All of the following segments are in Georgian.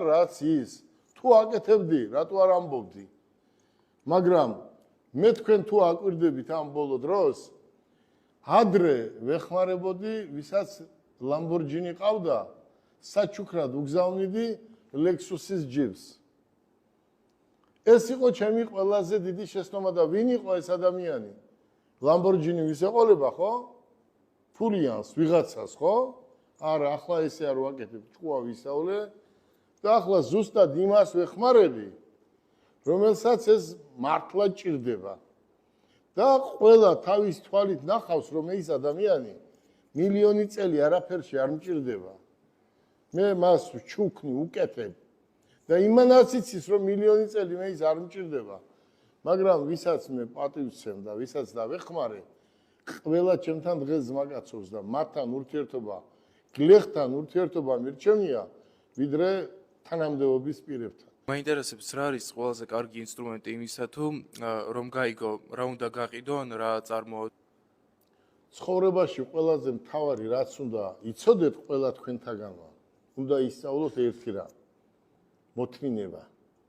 რაც ის თუ აკეთებდი, რატო არ ამბობდი? მაგრამ მე თქვენ თუ აკვირდებით ამ ბოლო დროს, ადრე ვეხმარებოდი, ვისაც ლამბორჯინი ყავდა, საჩუქრად უგზავნიდი ლექსუსის ჯიპს. ეს იყო ჩემი ყველაზე დიდი შეცდომა და ვინ იყო ეს ადამიანი? ლამბორჯინი ვის ეყოლება, ხო? ფულიანს, ვიღაცას, ხო? არა, ახლა ესე არ ვაკეთებ, ჭკუა ვისავლე და ახლა ზუსტად იმას ვეხმარები, რომელსაც ეს მართლა ჭირდება. და ყველა თავის თვალით ნახავს, რომ ეს ადამიანი მილიონი წელი არაფერში არ მჭირდება. მე მას ვჩუქნი, უკეთებ და იმანაც იცის, რომ მილიონი წელი მე ის არ მჭირდება. მაგრამ ვისაც მე პატივცემ და ვისაც დავეხმარე, ყველა ჩემთან დღეს ზმაკაცობს და მათთან ურთიერთობა, გლეხთან ურთიერთობა მირჩენია, ვიდრე თანამდებობის პირებთან. მაინტერესებს რა არის ყველაზე კარგი ინსტრუმენტი იმისა თუ რომ გაიგო რა უნდა გაყიდონ, რა წარმოოთ. ცხოვრებაში ყველაზე მთავარი რაც უნდა იცოდეთ ყველა თქვენთაგანმა, უნდა ისწავლოთ ერთი რამ. მოთმინება.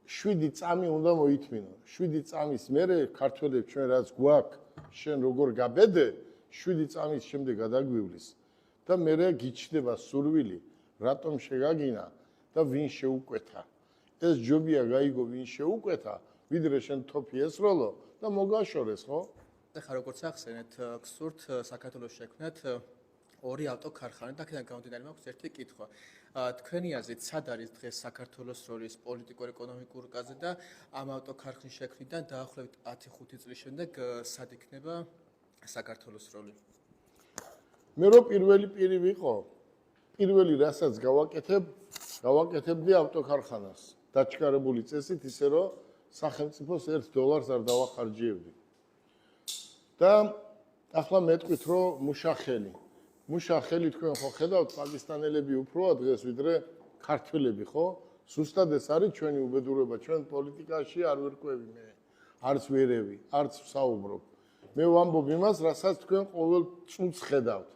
7 წამი უნდა მოითმინო. 7 წამის მერე ქართველებს ჩვენ რაც გვაქვს, შენ როგორ გაბედე, 7 წამის შემდეგ გადაგვივლის და მერე გიჩნდება სურვილი, რატომ შეგაგინა და ვინ შეუკვეთა. ეს ჯობია გაიგო ვინ შეუკვეთა, ვიდრე შენ თოფი ესროლო და მოგაშორეს, ხო? ახლა როგორც ახსენეთ, გსურთ საქართველოს შექმნათ ორი ავტოქარხანა და აქედან გამომდინარე მაქვს ერთი კითხვა. თქვენი აზრით, სად არის დღეს საქართველოს როლის პოლიტიკურ-ეკონომიკურ კაზე და ამ ავტოქარხნის შექმნიდან დაახლოებით 10-5 წლის შემდეგ სად იქნება საქართველოს როლი? მე რო პირველი პირი ვიყო, პირველი რასაც გავაკეთებდი ავტოქარხანას. დაჩქარებული წესით ისე რომ სახელმწიფოს $1 არ დავახარჯიებდი. და ახლა მეტყვით რომ მუშახელი თქვენ ხო ხედავთ პაკისტანელები უფროა დღეს ვიდრე ქართველები, ხო? ზუსტად ეს არის ჩვენი უბედურება, ჩვენ პოლიტიკაში არ ვერკვევი მე, არც ვერევი, არც ვსაუბრობ. მე ვამბობ იმას, რასაც თქვენ ყოველ წუთს ხედავთ.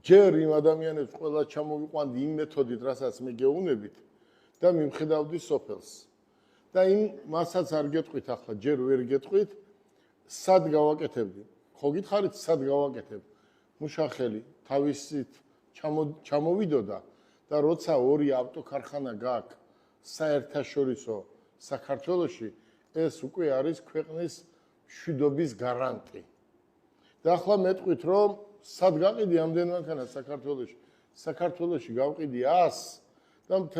ჯერ იმ ადამიანებს ყველა ჩამოვიყვანდი იმ მეთოდით, რასაც მე გეუბნებით და მიმხედავდი სოფელს. და იმ მასაც არ გეტყვით ახლა, ჯერ ვერ გეტყვით, სად გავაკეთებდი. ხო გითხარით, სად გავაკეთებ? მუშახელი თავისით ჩამოვიდოდა და როცა ორი ავტოქარხანა გაქვს საერთაშორისო საქართველოში, ეს უკვე არის ქვეყნის მშვიდობის გარანტი. და ახლა მეტყვით, რომ სად გაყიდი ამდენ მანქანას საქართველოში? საქართველოში გავყიდი 100 და